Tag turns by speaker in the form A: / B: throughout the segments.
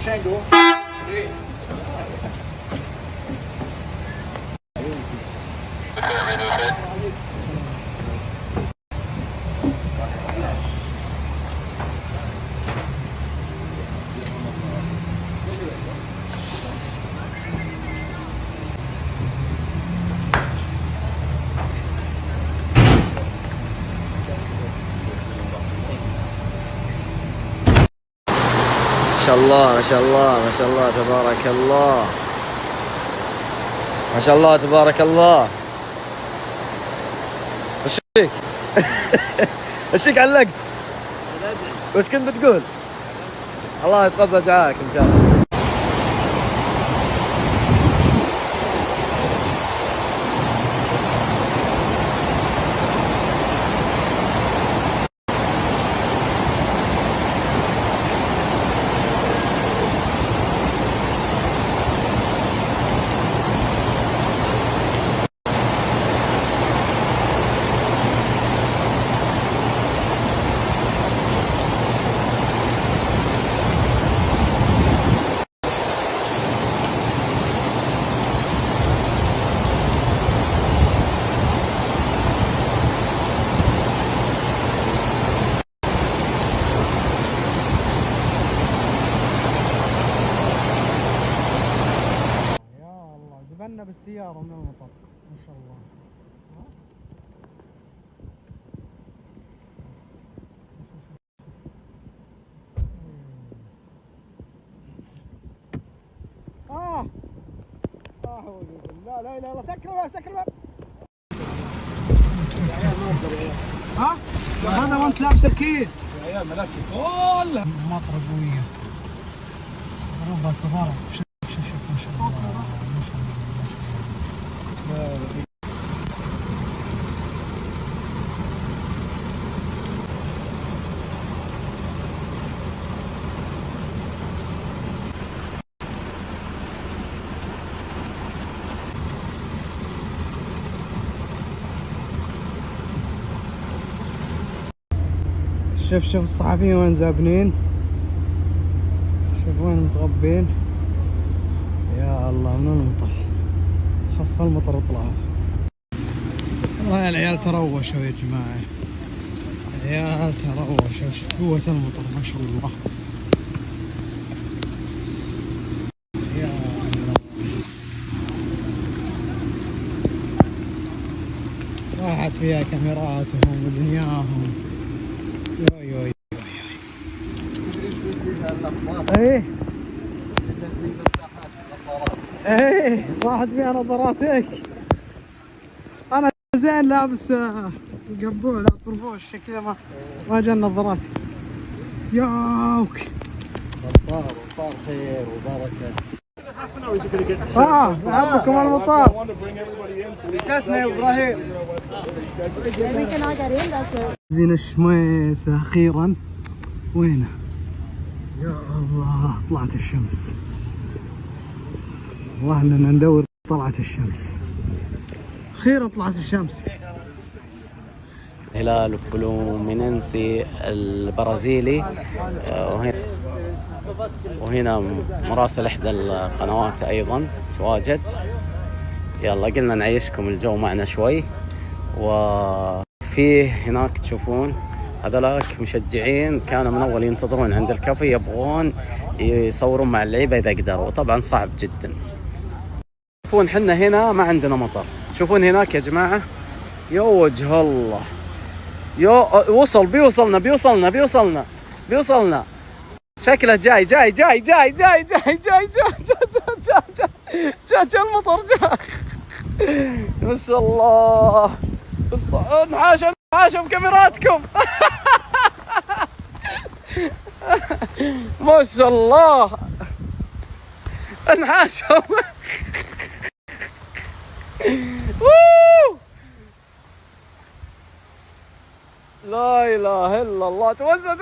A: Django? Sì.
B: ما شاء الله ما شاء الله ما شاء الله تبارك الله، ما شاء الله تبارك الله. وش فيك؟ وش فيك علقت؟ وش كنت بتقول؟ الله يتقبل دعاك ان شاء الله.
C: زبلنا بالسيارة من المطر ما شاء الله. لا لا لا لا، سكر الباب سكر الباب. ها؟ هذا وانت لابس الكيس. يا عيال ملابس كلها مطر قوية. ربع التضارب. شوف ما شاء الله. ما شاء الله. شوف الصحفيين وين زابنين، شوف وين متغبين. يا الله من المطر، خف المطر اطلعوا. والله العيال تروشوا يا جماعة، العيال تروشوا. قوة المطر ما شاء الله. يا الله راحت فيها كاميراتهم ودنياهم. يوي ايه ايه راحت فيها نظارات هيك. انا زين لابس القبول الطربوش كذا ما جا نظارات. ياوك
B: مطار خير وبركة.
C: يحبكم المطار.
B: كاسنا يا ابراهيم.
C: زين الشميسة اخيرا. وينه؟ يا الله طلعت الشمس. والله اننا ندور طلعت الشمس. اخيرا طلعت الشمس.
B: هلال فلومينينسي البرازيلي. وهنا مراسل احدى القنوات ايضا تواجد. يلا قلنا نعيشكم الجو معنا شوي. وفيه هناك تشوفون هذولاك مشجعين كانوا من اول ينتظرون عند الكافي، يبغون يصورون مع اللعيبه اذا قدروا. طبعا صعب جدا. تشوفون حنا هنا ما عندنا مطر. تشوفون هناك يا جماعه، يا وجه الله، يا وصل بيوصلنا. شكله جاي جاي جاي جاي جاي جاي جاي جاي المطر جاء. ما شاء الله. انحاشوا بكاميراتكم. ما شاء الله انحاشوا. لا اله الا الله. توزع.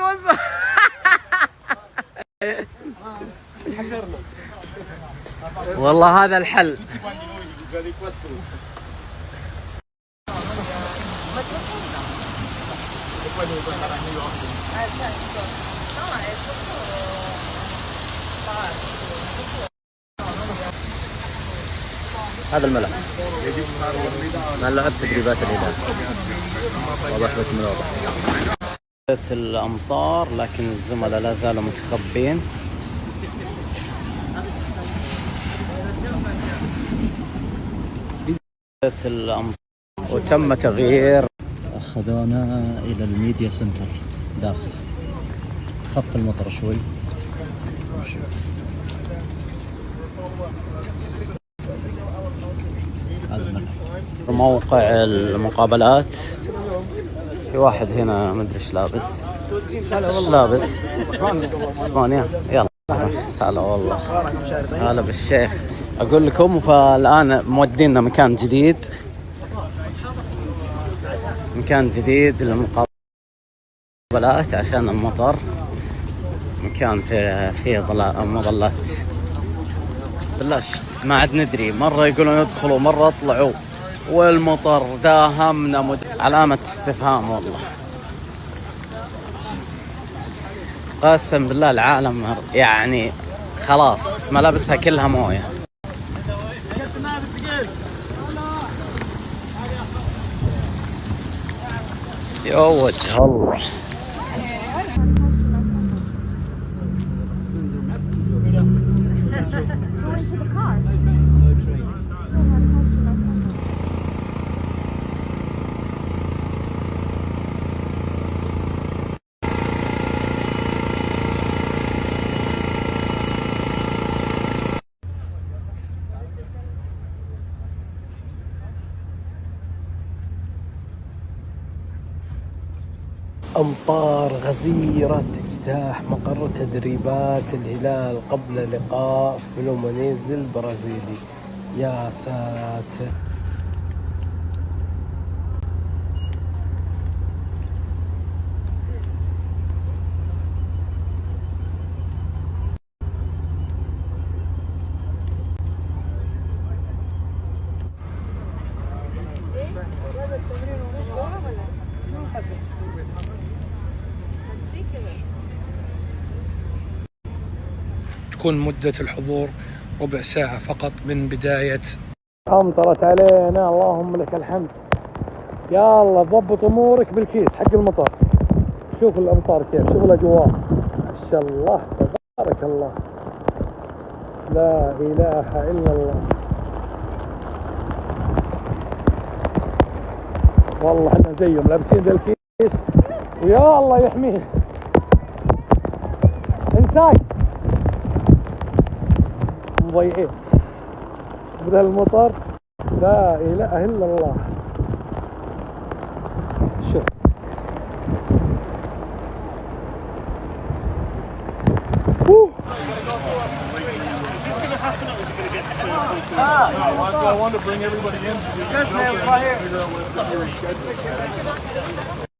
B: والله هذا الحل. هذا الملعب ملعب تدريبات الهلال. واضح لك من الوضع. الأمطار لكن الزملاء لا زالوا متخبين. الأمطار وتم تغيير.
D: أخذونا إلى الميديا سنتر داخل. خف المطر شوي.
B: موقع المقابلات. في واحد هنا مدري ايش لابس. ايش لابس؟ اسبانيا. يلا هلا والله. هلا بالشيخ. اقول لكم فالان مودينا مكان جديد. مكان جديد للمقابلات عشان المطر. مكان فيه مظلات. بالله ما عاد ندري. مرة يقولون يدخلوا مرة يطلعوا. والمطر داهمنا علامة استفهام والله. قسم بالله العالم يعني خلاص ملابسها كلها مويه. يا وجه الله.
C: أمطار غزيرة تجتاح مقر تدريبات الهلال قبل لقاء فلومينيز البرازيلي. يا ساتر.
E: تكون مدة الحضور ربع ساعة فقط من بداية.
C: أمطرت علينا اللهم لك الحمد. يا الله ضبط أمورك بالكيس حق المطر. شوف الأمطار كيف. شوف الأجواء. ما شاء الله تبارك الله. لا إله إلا الله. والله احنا زيهم لابسين ذا الكيس. ويا الله يحميه. انساك مضيعين بهذا المطر. لا اله الا الله. شوف
A: I wanted to bring everybody in.